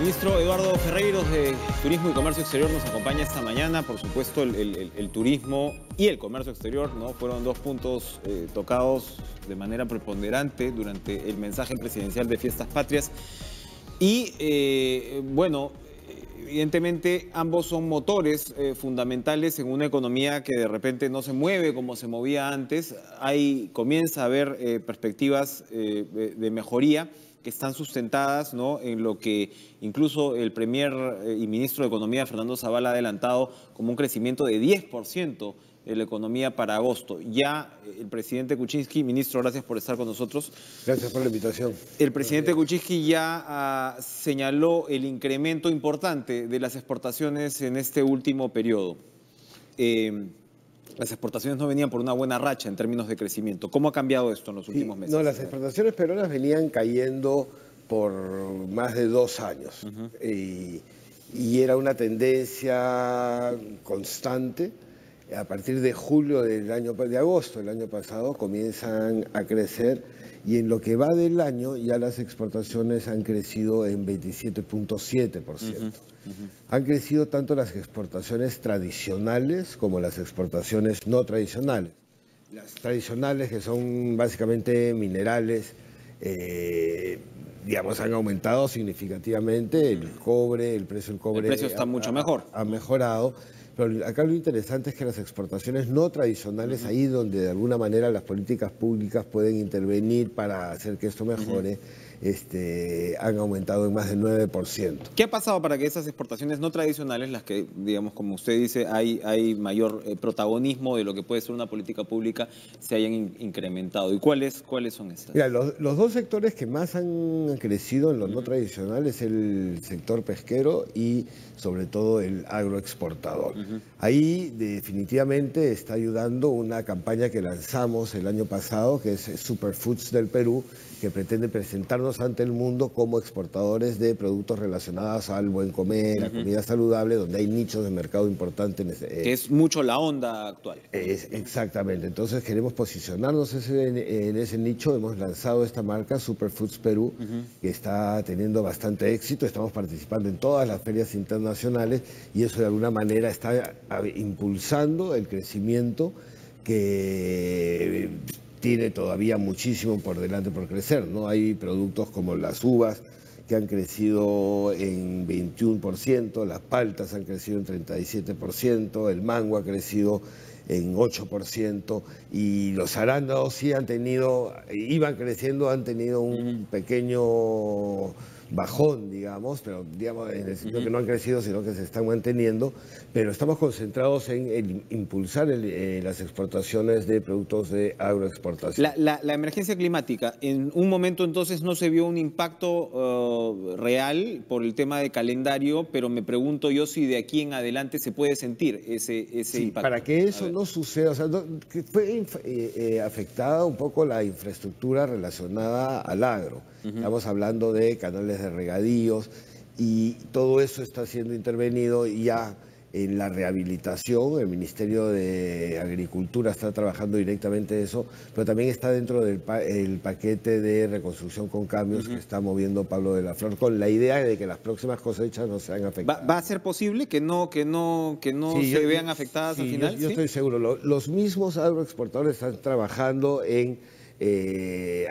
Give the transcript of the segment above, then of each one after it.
Ministro Eduardo Ferreiros de Turismo y Comercio Exterior nos acompaña esta mañana. Por supuesto, el turismo y el comercio exterior, ¿no?, fueron dos puntos tocados de manera preponderante durante el mensaje presidencial de Fiestas Patrias. Y bueno, evidentemente ambos son motores fundamentales en una economía que de repente no se mueve como se movía antes. Comienza a haber perspectivas de mejoría que están sustentadas, ¿no?, en lo que incluso el Premier y Ministro de Economía, Fernando Zavala, ha adelantado como un crecimiento de 10% de la economía para agosto. Ya el presidente Kuczynski, ministro, gracias por estar con nosotros. Gracias por la invitación. El presidente Kuczynski ya señaló el incremento importante de las exportaciones en este último periodo. Las exportaciones no venían por una buena racha en términos de crecimiento. ¿Cómo ha cambiado esto en los últimos meses? No, las exportaciones peruanas venían cayendo por más de 2 años. Y era una tendencia constante. A partir de julio de agosto del año pasado comienzan a crecer, y en lo que va del año ya las exportaciones han crecido en 27.7%. Han crecido tanto las exportaciones tradicionales como las exportaciones no tradicionales. Las tradicionales, que son básicamente minerales, digamos, han aumentado significativamente. El cobre, el precio del cobre... El precio está mucho mejor. Ha mejorado. Pero acá lo interesante es que las exportaciones no tradicionales, ahí donde de alguna manera las políticas públicas pueden intervenir para hacer que esto mejore, han aumentado en más del 9%. ¿Qué ha pasado para que esas exportaciones no tradicionales, las que, digamos, como usted dice, hay mayor protagonismo de lo que puede ser una política pública, se hayan incrementado? ¿Y cuáles son esas? Mira, los dos sectores que más han crecido en lo no tradicional es el sector pesquero y sobre todo el agroexportador. Ahí definitivamente está ayudando una campaña que lanzamos el año pasado, que es Superfoods del Perú, que pretende presentarnos ante el mundo como exportadores de productos relacionados al buen comer, a comida saludable, donde hay nichos de mercado importantes. Que es mucho la onda actual. Exactamente. Entonces queremos posicionarnos en ese nicho. Hemos lanzado esta marca, Superfoods Perú, que está teniendo bastante éxito. Estamos participando en todas las ferias internacionales y eso de alguna manera está impulsando el crecimiento que tiene todavía muchísimo por delante por crecer, ¿no? Hay productos como las uvas que han crecido en 21%, las paltas han crecido en 37%, el mango ha crecido en 8%, y los arándanos sí iban creciendo, han tenido un pequeño bajón, digamos, pero digamos en el sentido que no han crecido, sino que se están manteniendo, pero estamos concentrados en impulsar las exportaciones de productos de agroexportación. La emergencia climática, en un momento entonces no se vio un impacto real por el tema de calendario, pero me pregunto yo si de aquí en adelante se puede sentir ese impacto. Para que eso no suceda, o sea, que fue afectada un poco la infraestructura relacionada al agro. Estamos hablando de canales de regadíos y todo eso está siendo intervenido ya en la rehabilitación. El Ministerio de Agricultura está trabajando directamente eso, pero también está dentro del paquete de reconstrucción con cambios que está moviendo Pablo de la Flor, con la idea de que las próximas cosechas no sean afectadas. ¿Va a ser posible que no se vean afectadas al final? Yo estoy seguro. Los mismos agroexportadores están trabajando en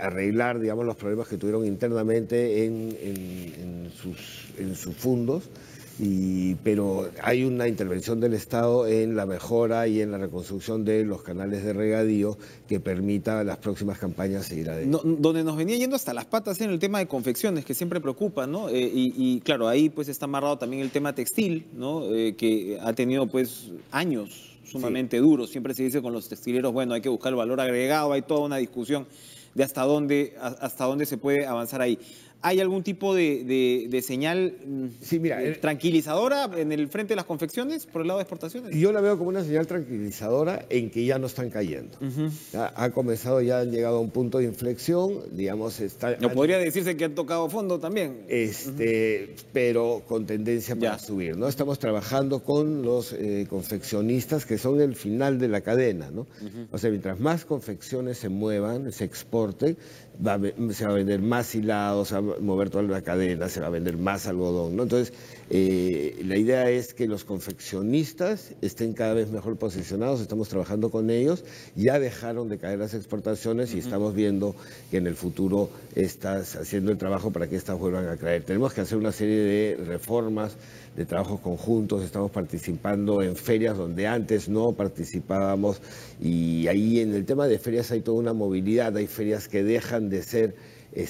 arreglar, digamos, los problemas que tuvieron internamente en sus fondos, pero hay una intervención del Estado en la mejora y en la reconstrucción de los canales de regadío que permita a las próximas campañas seguir adelante. Donde nos venía yendo hasta las patas en el tema de confecciones, que siempre preocupa, ¿no? Y claro, ahí pues está amarrado también el tema textil, ¿no? Que ha tenido pues años sumamente duros. Siempre se dice con los textileros, bueno, hay que buscar el valor agregado, hay toda una discusión de hasta dónde se puede avanzar ahí. ¿Hay algún tipo de señal tranquilizadora en el frente de las confecciones por el lado de exportaciones? Yo la veo como una señal tranquilizadora en que ya no están cayendo. Ha comenzado, ya han llegado a un punto de inflexión, digamos. Podría decirse que han tocado fondo también. Pero con tendencia para subir, ¿no? Estamos trabajando con los confeccionistas, que son el final de la cadena, ¿no? O sea, mientras más confecciones se muevan, se exporten, se va a vender más hilado, se va a mover toda la cadena, se va a vender más algodón, ¿no? Entonces, la idea es que los confeccionistas estén cada vez mejor posicionados, estamos trabajando con ellos, ya dejaron de caer las exportaciones y estamos viendo que en el futuro estás haciendo el trabajo para que estas vuelvan a caer. Tenemos que hacer una serie de reformas, de trabajos conjuntos, estamos participando en ferias donde antes no participábamos y ahí en el tema de ferias hay toda una movilidad, hay ferias que dejan de ser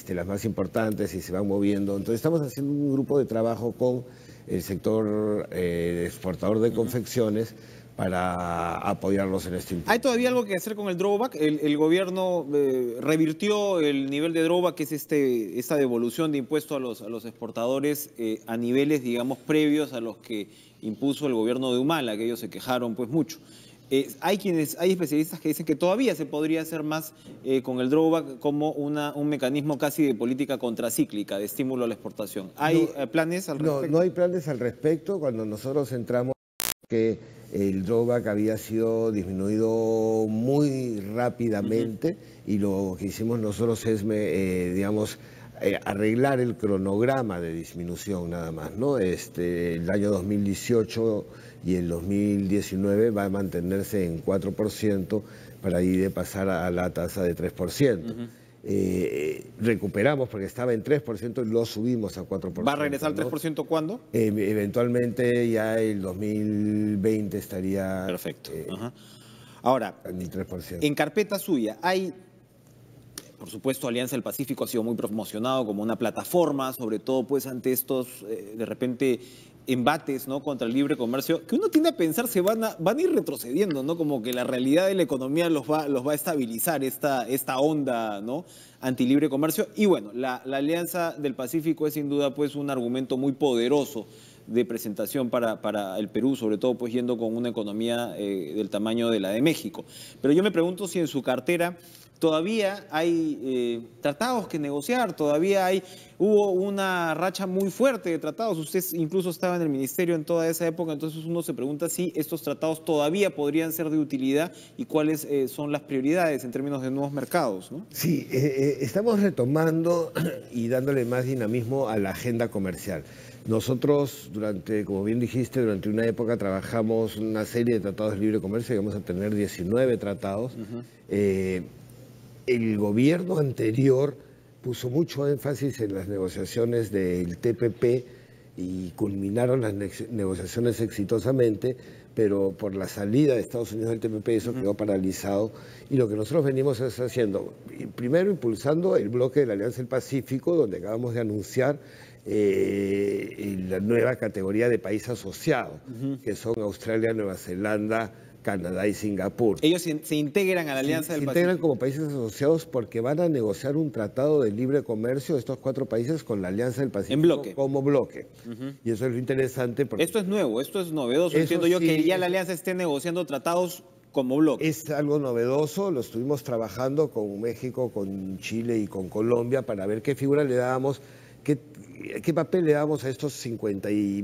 las más importantes y se van moviendo. Entonces estamos haciendo un grupo de trabajo con el sector exportador de confecciones para apoyarlos en este impulso. ¿Hay todavía algo que hacer con el drawback? El gobierno revirtió el nivel de drawback, que es esta devolución de impuesto a los exportadores a niveles, digamos, previos a los que impuso el gobierno de Humala, que ellos se quejaron pues mucho. Hay especialistas que dicen que todavía se podría hacer más con el drawback como un mecanismo casi de política contracíclica, de estímulo a la exportación. ¿Hay planes al respecto? No hay planes al respecto. Cuando nosotros entramos, que el drawback había sido disminuido muy rápidamente y lo que hicimos nosotros es, digamos, arreglar el cronograma de disminución nada más, ¿no? El año 2018 y el 2019 va a mantenerse en 4% para ir de pasar a la tasa de 3%. Recuperamos porque estaba en 3% y lo subimos a 4%. ¿Va a regresar al 3% cuándo? Eventualmente ya el 2020 estaría... Perfecto. Ahora, en el 3%. En carpeta suya hay, por supuesto, Alianza del Pacífico ha sido muy promocionado como una plataforma, sobre todo pues ante estos, de repente, embates, ¿no?, contra el libre comercio, que uno tiende a pensar se van a ir retrocediendo, ¿no? Como que la realidad de la economía los va a estabilizar esta onda, ¿no?, anti-libre comercio. Y bueno, la Alianza del Pacífico es sin duda pues un argumento muy poderoso de presentación para el Perú, sobre todo pues yendo con una economía del tamaño de la de México. Pero yo me pregunto si en su cartera todavía hay tratados que negociar, hubo una racha muy fuerte de tratados. Usted incluso estaba en el ministerio en toda esa época, entonces uno se pregunta si estos tratados todavía podrían ser de utilidad y cuáles son las prioridades en términos de nuevos mercados, ¿no? Sí, estamos retomando y dándole más dinamismo a la agenda comercial. Nosotros, como bien dijiste, durante una época trabajamos una serie de tratados de libre comercio, llegamos a tener 19 tratados. El gobierno anterior puso mucho énfasis en las negociaciones del TPP y culminaron las negociaciones exitosamente, pero por la salida de Estados Unidos del TPP eso quedó paralizado. Y lo que nosotros venimos es haciendo, primero impulsando el bloque de la Alianza del Pacífico, donde acabamos de anunciar la nueva categoría de país asociado, que son Australia, Nueva Zelanda, Canadá y Singapur. Ellos se integran a la Alianza del Pacífico. Se integran como países asociados porque van a negociar un tratado de libre comercio de estos 4 países con la Alianza del Pacífico. En bloque. Como bloque. Y eso es lo interesante. Porque esto es nuevo, esto es novedoso. Entiendo yo que ya la Alianza esté negociando tratados como bloque. Es algo novedoso, lo estuvimos trabajando con México, con Chile y con Colombia para ver qué figura le dábamos, qué papel le damos a estos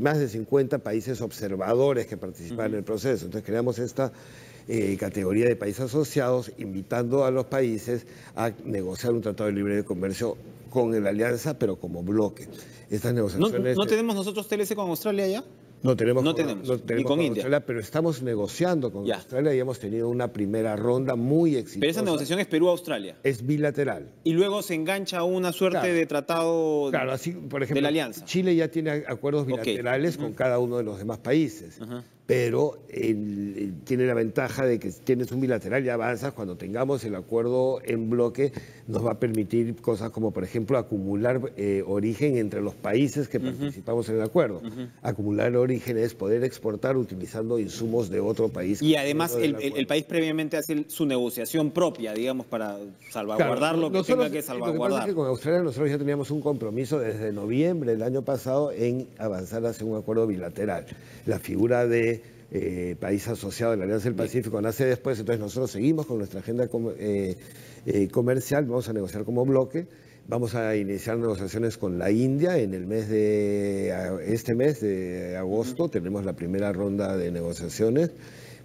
más de 50 países observadores que participan en el proceso. Entonces creamos esta categoría de países asociados, invitando a los países a negociar un tratado de libre comercio con la alianza, pero como bloque. Estas negociaciones... ¿No tenemos nosotros TLC con Australia ya? No tenemos ni con India. Australia, pero estamos negociando con Australia y hemos tenido una primera ronda muy exitosa. Pero esa negociación es Perú-Australia. Es bilateral. Y luego se engancha una suerte de tratado así, por ejemplo, de la alianza. Chile ya tiene acuerdos bilaterales con cada uno de los demás países. Pero tiene la ventaja de que tienes un bilateral y avanzas. Cuando tengamos el acuerdo en bloque, nos va a permitir cosas como, por ejemplo, acumular origen entre los países que participamos en el acuerdo. Acumular origen es poder exportar utilizando insumos de otro país. Y además el país previamente hace su negociación propia, digamos, para salvaguardar lo que tenga que salvaguardar. Lo que pasa es que con Australia nosotros ya teníamos un compromiso desde noviembre del año pasado en avanzar hacia un acuerdo bilateral. La figura de país asociado de la Alianza del Pacífico nace después, entonces nosotros seguimos con nuestra agenda comercial, vamos a negociar como bloque, vamos a iniciar negociaciones con la India en el mes este mes de agosto, tenemos la primera ronda de negociaciones,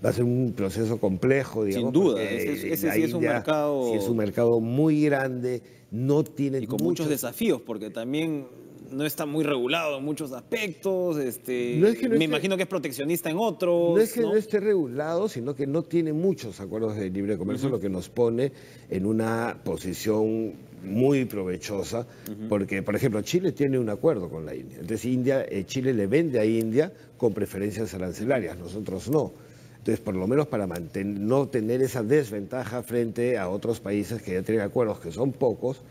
Va a ser un proceso complejo, digamos. Sin duda, ese sí es un mercado... Sí es un mercado muy grande, no tiene... Y con muchos desafíos, porque también no está muy regulado en muchos aspectos, me imagino que es proteccionista en otros. No es que no esté regulado, sino que no tiene muchos acuerdos de libre comercio, lo que nos pone en una posición muy provechosa, porque, por ejemplo, Chile tiene un acuerdo con la India. Entonces, Chile le vende a India con preferencias arancelarias, nosotros no. Entonces, por lo menos para no tener esa desventaja frente a otros países que ya tienen acuerdos, que son pocos,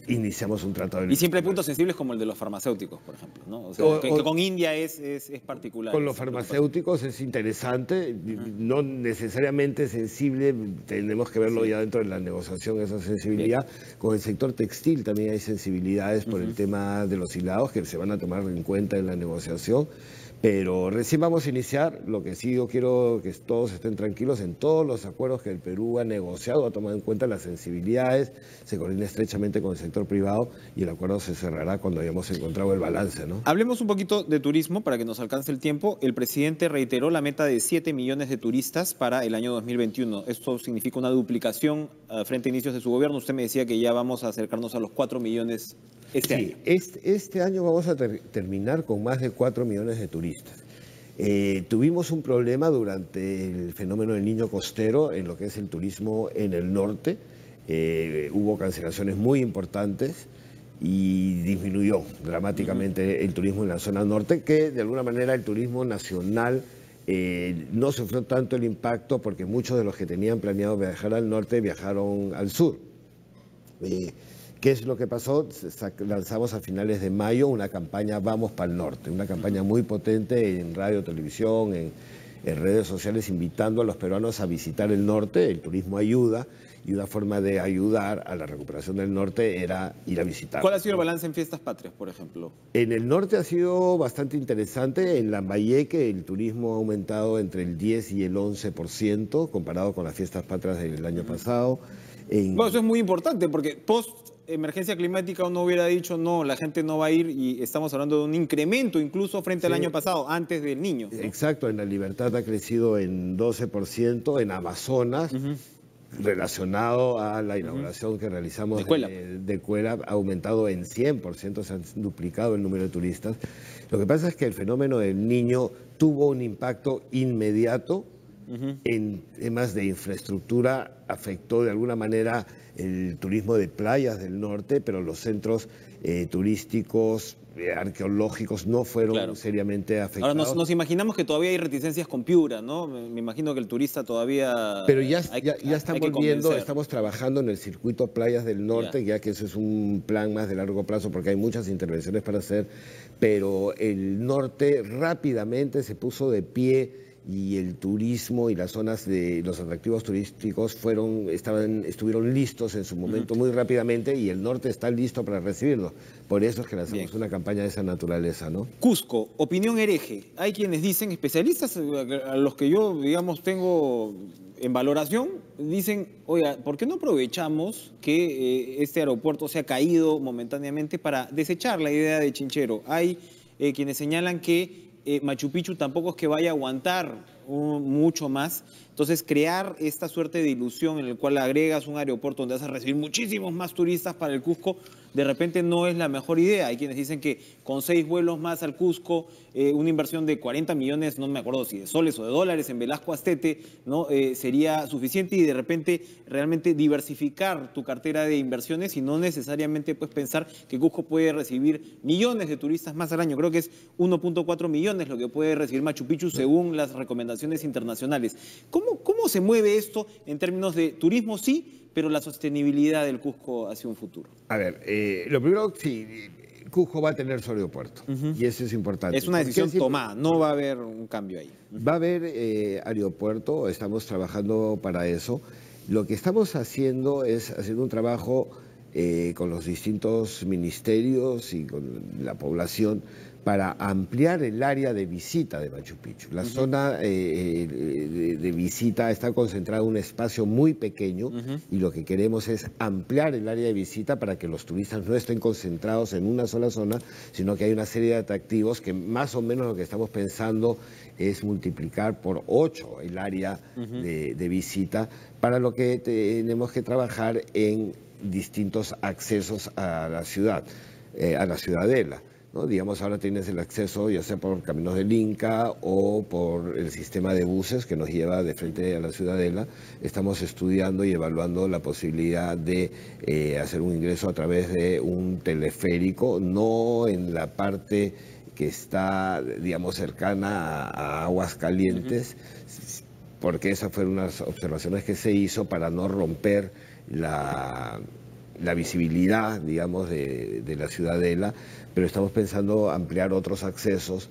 iniciamos un tratado de libre Y siempre hay puntos sensibles como el de los farmacéuticos, por ejemplo, ¿no? O sea, que con India es particular. Con los farmacéuticos es interesante, no necesariamente sensible, tenemos que verlo ya dentro de la negociación, esa sensibilidad. Bien. Con el sector textil también hay sensibilidades por el tema de los hilados que se van a tomar en cuenta en la negociación. Pero recién vamos a iniciar, lo que sí yo quiero que todos estén tranquilos, en todos los acuerdos que el Perú ha negociado, ha tomado en cuenta las sensibilidades, se coordina estrechamente con el sector privado y el acuerdo se cerrará cuando hayamos encontrado el balance, ¿no? Hablemos un poquito de turismo para que nos alcance el tiempo. El presidente reiteró la meta de 7 millones de turistas para el año 2021. Esto significa una duplicación frente a inicios de su gobierno. Usted me decía que ya vamos a acercarnos a los 4 millones este año. Este año vamos a terminar con más de 4 millones de turistas. Tuvimos un problema durante el fenómeno del Niño Costero en lo que es el turismo en el norte. Hubo cancelaciones muy importantes y disminuyó dramáticamente el turismo en la zona norte, que de alguna manera el turismo nacional no sufrió tanto el impacto porque muchos de los que tenían planeado viajar al norte viajaron al sur. ¿Qué es lo que pasó? Lanzamos a finales de mayo una campaña Vamos para el Norte, una campaña muy potente en radio, televisión, en redes sociales, invitando a los peruanos a visitar el norte. El turismo ayuda y una forma de ayudar a la recuperación del norte era ir a visitar. ¿Cuál ha sido el balance en Fiestas Patrias, por ejemplo? En el norte ha sido bastante interesante. En Lambayeque el turismo ha aumentado entre el 10 y el 11% comparado con las Fiestas Patrias del año pasado. Bueno, eso es muy importante porque post-emergencia climática uno hubiera dicho no, la gente no va a ir y estamos hablando de un incremento incluso frente al año pasado, antes del Niño, ¿no? Exacto, en La Libertad ha crecido en 12%, en Amazonas, relacionado a la inauguración que realizamos de Cuela, ha aumentado en 100%, se han duplicado el número de turistas. Lo que pasa es que el fenómeno del Niño tuvo un impacto inmediato en temas de infraestructura, afectó de alguna manera el turismo de playas del norte, pero los centros turísticos, arqueológicos no fueron seriamente afectados. Ahora nos imaginamos que todavía hay reticencias con Piura, ¿no? Me imagino que el turista todavía... Pero ya están volviendo, estamos trabajando en el circuito Playas del Norte, ya que eso es un plan más de largo plazo porque hay muchas intervenciones para hacer, pero el norte rápidamente se puso de pie y el turismo y las zonas de los atractivos turísticos estuvieron listos en su momento muy rápidamente y el norte está listo para recibirlo. Por eso es que lanzamos una campaña de esa naturaleza, ¿no? Cusco, opinión hereje. Hay quienes dicen, especialistas a los que yo, digamos, tengo en valoración, dicen, oiga, ¿por qué no aprovechamos que este aeropuerto se ha caído momentáneamente para desechar la idea de Chinchero? Hay quienes señalan que Machu Picchu tampoco es que vaya a aguantar mucho más. Entonces, crear esta suerte de ilusión en el cual agregas un aeropuerto donde vas a recibir muchísimos más turistas para el Cusco, de repente no es la mejor idea. Hay quienes dicen que con 6 vuelos más al Cusco, una inversión de 40 millones, no me acuerdo si de soles o de dólares, en Velasco Astete, ¿no? Sería suficiente y de repente realmente diversificar tu cartera de inversiones y no necesariamente pues, pensar que Cusco puede recibir millones de turistas más al año. Creo que es 1.4 millones lo que puede recibir Machu Picchu según las recomendaciones internacionales. ¿Cómo se mueve esto en términos de turismo? Sí, pero la sostenibilidad del Cusco hacia un futuro. A ver, lo primero, sí, Cusco va a tener su aeropuerto y eso es importante. Es una decisión tomada, no va a haber un cambio ahí. Va a haber aeropuerto, estamos trabajando para eso. Lo que estamos haciendo es haciendo un trabajo con los distintos ministerios y con la población para ampliar el área de visita de Machu Picchu. La zona de visita está concentrada en un espacio muy pequeño y lo que queremos es ampliar el área de visita para que los turistas no estén concentrados en una sola zona, sino que hay una serie de atractivos que más o menos lo que estamos pensando es multiplicar por 8 el área de visita, para lo que tenemos que trabajar en distintos accesos a la ciudad, a la ciudadela, ¿no? Digamos, ahora tienes el acceso ya sea por Caminos del Inca o por el sistema de buses que nos lleva de frente a la ciudadela. Estamos estudiando y evaluando la posibilidad de hacer un ingreso a través de un teleférico, no en la parte que está, digamos, cercana a Aguas Calientes, porque esas fueron unas observaciones que se hizo para no romper la visibilidad, digamos, de la ciudadela, pero estamos pensando ampliar otros accesos,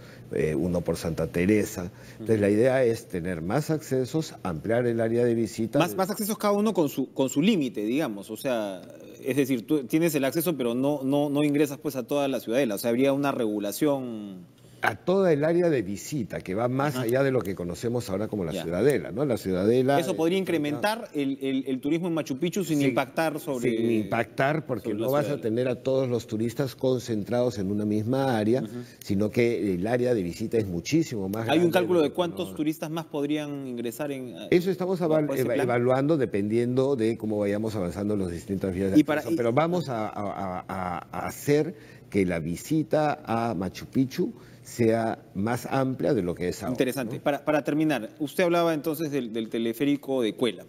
uno por Santa Teresa. Entonces la idea es tener más accesos, ampliar el área de visita. Más accesos cada uno con su límite, digamos, o sea, es decir, tú tienes el acceso pero no ingresas pues a toda la ciudadela, o sea, habría una regulación... A toda el área de visita, que va más allá de lo que conocemos ahora como la ciudadela, ¿no? La ciudadela... Eso podría incrementar el turismo en Machu Picchu sin impactar sobre... Sin impactar, porque no vas a tener a todos los turistas concentrados en una misma área, sino que el área de visita es muchísimo más grande. ¿Hay un cálculo de cuántos turistas más podrían ingresar en...? Eso estamos evaluando dependiendo de cómo vayamos avanzando en las distintas vías de acceso. Pero vamos a hacer que la visita a Machu Picchu sea más amplia de lo que es ahora. Interesante. ¿No? Para terminar, usted hablaba entonces del teleférico de Cuélap.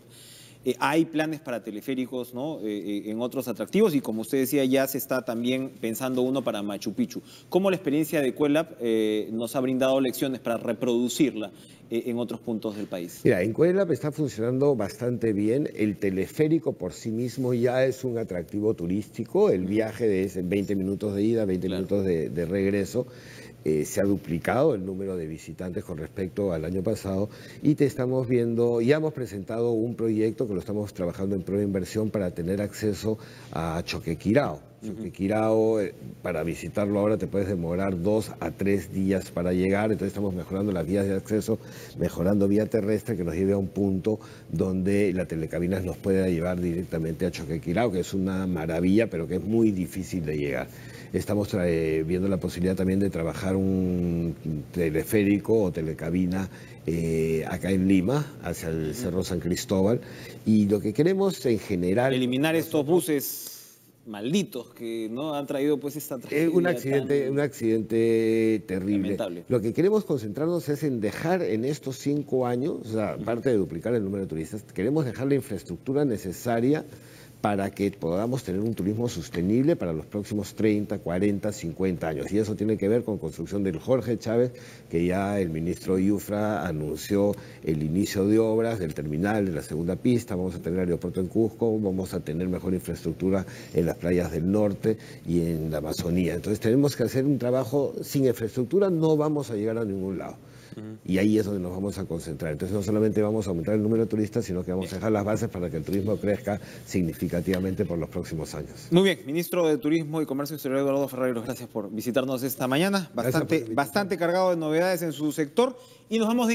Hay planes para teleféricos, ¿no? En otros atractivos y como usted decía ya se está también pensando uno para Machu Picchu. ¿Cómo la experiencia de Cuélap nos ha brindado lecciones para reproducirla en otros puntos del país? Mira, en Cuélap está funcionando bastante bien. El teleférico por sí mismo ya es un atractivo turístico. El viaje de 20 minutos de ida, 20 minutos de regreso. Se ha duplicado el número de visitantes con respecto al año pasado y te estamos viendo, ya hemos presentado un proyecto que lo estamos trabajando en prueba de inversión para tener acceso a Choquequirao. Choquequirao, para visitarlo ahora te puedes demorar 2 a 3 días para llegar, entonces estamos mejorando las vías de acceso, mejorando vía terrestre que nos lleve a un punto donde la Telecabinas nos pueda llevar directamente a Choquequirao, que es una maravilla, pero que es muy difícil de llegar. Estamos viendo la posibilidad también de trabajar un teleférico o telecabina acá en Lima, hacia el Cerro San Cristóbal, y lo que queremos en general... Eliminar estos buses malditos que no han traído pues esta tragedia. Un accidente terrible. Lamentable. Lo que queremos concentrarnos es en dejar en estos 5 años, o sea, aparte de duplicar el número de turistas, queremos dejar la infraestructura necesaria para que podamos tener un turismo sostenible para los próximos 30, 40, 50 años. Y eso tiene que ver con construcción del Jorge Chávez, que ya el ministro Iufra anunció el inicio de obras del terminal de la segunda pista, vamos a tener aeropuerto en Cusco, vamos a tener mejor infraestructura en las playas del norte y en la Amazonía. Entonces tenemos que hacer un trabajo, sin infraestructura no vamos a llegar a ningún lado. Y ahí es donde nos vamos a concentrar. Entonces no solamente vamos a aumentar el número de turistas, sino que vamos a dejar las bases para que el turismo crezca significativamente por los próximos años. Muy bien, ministro de Turismo y Comercio Exterior Eduardo Ferreiro, gracias por visitarnos esta mañana. Bastante cargado de novedades en su sector y nos vamos de